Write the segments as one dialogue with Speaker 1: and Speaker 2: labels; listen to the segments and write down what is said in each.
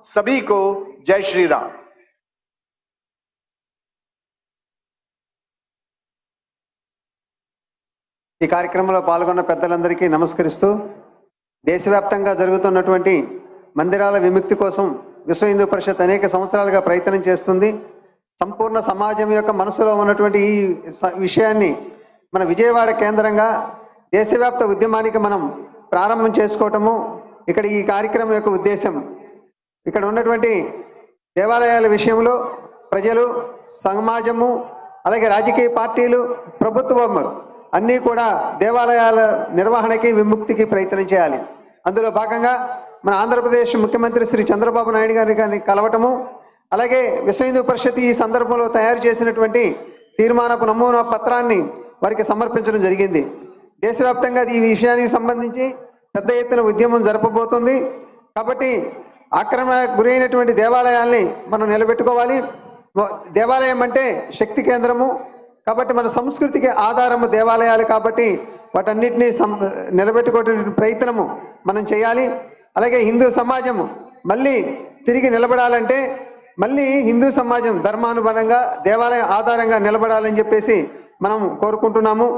Speaker 1: सभी को जय श्री राम।
Speaker 2: ఈ కార్యక్రమంలో పాల్గొన్న పెద్దలందరికీ నమస్కరిస్తూ దేశవ్యాప్తంగా జరుగుతున్నటువంటి మందిరాల విముక్తి కోసం విశ్వ హిందూ పరిషత్ అనేక సంవత్సరాలుగా ప్రయత్నం చేస్తుంది. సంపూర్ణ సమాజం యొక్క మనసులో ఉన్నటువంటి ఈ విషయాన్ని మన విజయవాడ కేంద్రంగా దేశవ్యాప్త ఉద్యమానికి మనం ప్రారంభం చేసుకోవటము ఇక్కడ ఈ కార్యక్రమం యొక్క ఉద్దేశం. ఇక్కడ ఉన్నటువంటి దేవాలయాల విషయంలో ప్రజలు, సమాజము, అలాగే రాజకీయ పార్టీలు, ప్రభుత్వం అన్నీ కూడా దేవాలయాల నిర్వహణకి విముక్తికి ప్రయత్నం చేయాలి. అందులో భాగంగా మన ఆంధ్రప్రదేశ్ ముఖ్యమంత్రి శ్రీ చంద్రబాబు నాయుడు గారిని కలవటము, అలాగే విశ్వ హిందూ పరిషత్ ఈ సందర్భంలో తయారు చేసినటువంటి తీర్మానపు నమూనా పత్రాన్ని వారికి సమర్పించడం జరిగింది. దేశవ్యాప్తంగా ఈ విషయానికి సంబంధించి పెద్ద ఎత్తున ఉద్యమం జరపబోతుంది. కాబట్టి ఆక్రమణకు గురైనటువంటి దేవాలయాల్ని మనం నిలబెట్టుకోవాలి. దేవాలయం అంటే శక్తి కేంద్రము కాబట్టి మన సంస్కృతికి ఆధారము దేవాలయాలు కాబట్టి వాటన్నిటినీ నిలబెట్టుకోవడానికి ప్రయత్నము మనం చేయాలి. అలాగే హిందూ సమాజము మళ్ళీ తిరిగి నిలబడాలంటే మళ్ళీ హిందూ సమాజం ధర్మానుబలంగా దేవాలయం ఆధారంగా నిలబడాలని చెప్పేసి మనం కోరుకుంటున్నాము.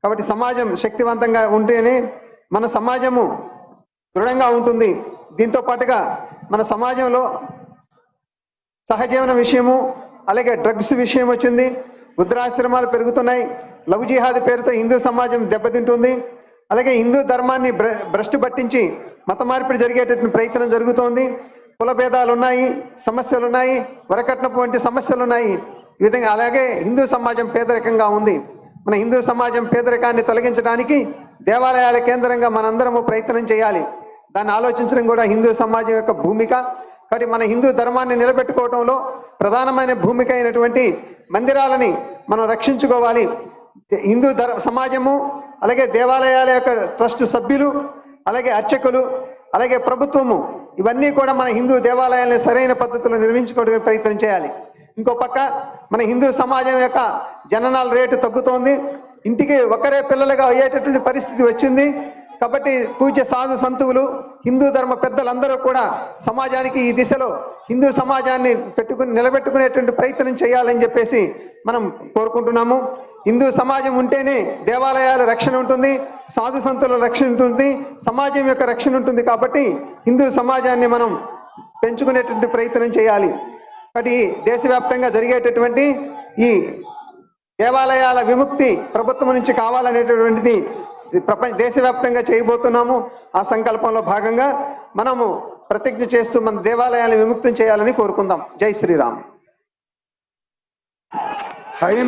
Speaker 2: కాబట్టి సమాజం శక్తివంతంగా ఉంటేనే మన సమాజము దృఢంగా ఉంటుంది. దీంతో పాటుగా మన సమాజంలో సహజీవన విషయము, అలాగే డ్రగ్స్ విషయం వచ్చింది, వృద్ధాశ్రమాలు పెరుగుతున్నాయి, లవ్ జిహాద్ పేరుతో హిందూ సమాజం దెబ్బతింటుంది. అలాగే హిందూ ధర్మాన్ని భ్రష్టు పట్టించి మత మార్పిడి జరిగేటటువంటి ప్రయత్నం జరుగుతోంది. కుల భేదాలు ఉన్నాయి, సమస్యలు ఉన్నాయి, వరకట్నపు వంటి సమస్యలు ఉన్నాయి. ఈ విధంగా అలాగే హిందూ సమాజం పేదరికంగా ఉంది. మన హిందూ సమాజం పేదరికాన్ని తొలగించడానికి దేవాలయాల కేంద్రంగా మనందరము ప్రయత్నం చేయాలి. దాన్ని ఆలోచించడం కూడా హిందూ సమాజం యొక్క భూమిక. కాబట్టి మన హిందూ ధర్మాన్ని నిలబెట్టుకోవడంలో ప్రధానమైన భూమిక అయినటువంటి మందిరాలని మనం రక్షించుకోవాలి. హిందూ సమాజము, అలాగే దేవాలయాల యొక్క ట్రస్ట్ సభ్యులు, అలాగే అర్చకులు, అలాగే ప్రభుత్వము ఇవన్నీ కూడా మన హిందూ దేవాలయాలను సరైన పద్ధతిలో నిర్మించుకోవడానికి ప్రయత్నం చేయాలి. ఇంకో పక్క మన హిందూ సమాజం యొక్క జననాల రేటు తగ్గుతోంది. ఇంటికి ఒకరే పిల్లలుగా అయ్యేటటువంటి పరిస్థితి వచ్చింది. కాబట్టి పూజ్య సాధు సంతువులు, హిందూ ధర్మ పెద్దలందరూ కూడా సమాజానికి ఈ దిశలో హిందూ సమాజాన్ని నిలబెట్టుకునేటువంటి ప్రయత్నం చేయాలని చెప్పేసి మనం కోరుకుంటున్నాము. హిందూ సమాజం ఉంటేనే దేవాలయాల రక్షణ ఉంటుంది, సాధు సంతుల రక్షణ ఉంటుంది, సమాజం యొక్క రక్షణ ఉంటుంది. కాబట్టి హిందూ సమాజాన్ని మనం పెంచుకునేటువంటి ప్రయత్నం చేయాలి. కాబట్టి దేశవ్యాప్తంగా జరిగేటటువంటి ఈ దేవాలయాల విముక్తి ప్రభుత్వం నుంచి కావాలనేటటువంటిది దేశవ్యాప్తంగా చేయబోతున్నాము. ఆ సంకల్పంలో భాగంగా మనము ప్రతిజ్ఞ చేస్తూ మన దేవాలయాలను విముక్తం చేయాలని కోరుకుందాం. జై శ్రీరామ్.